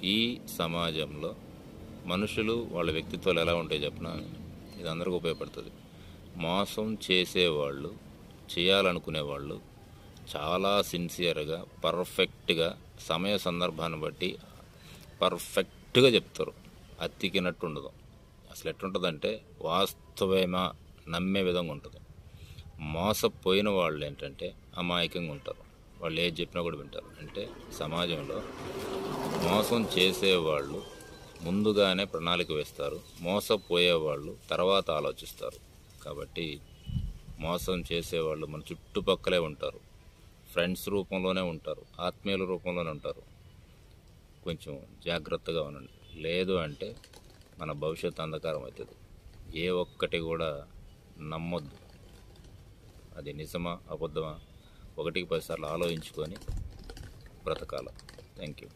ఈ సమాజంలో మనుషులు వాళ్ళ వ్యక్తిత్వాలు ఎలా ఉంటాయో చెప్పిన ఇది అందరికీ ఉపయోగపడుతుంది. మోసం చేసేవాళ్ళు, చేయాలనుకునేవాళ్ళు చాలా సిన్సియర్గా, పర్ఫెక్ట్గా, సమయ సందర్భాన్ని బట్టి పర్ఫెక్ట్గా చెప్తారు. అతికినట్టు ఉండదు. అసలు ఎట్లుంటుందంటే వాస్తవమా నమ్మే విధంగా ఉంటుంది. మోసపోయిన వాళ్ళు ఏంటంటే అమాయకంగా ఉంటారు. వాళ్ళు ఏది చెప్పినా కూడా వింటారు. అంటే సమాజంలో మోసం చేసేవాళ్ళు ముందుగానే ప్రణాళిక వేస్తారు, మోసపోయేవాళ్ళు తర్వాత ఆలోచిస్తారు. కాబట్టి మోసం చేసేవాళ్ళు మన చుట్టుపక్కలే ఉంటారు, ఫ్రెండ్స్ రూపంలోనే ఉంటారు, ఆత్మీయుల రూపంలోనే ఉంటారు. కొంచెం జాగ్రత్తగా ఉండండి. లేదు అంటే మన భవిష్యత్తు అంధకారం అవుతుంది. ఏ ఒక్కటి కూడా నమ్మొద్దు. అది నిజమా అబద్ధమా 1కి 10 సార్లు ఆలోచించుకొని బ్రతకాల. Thank you.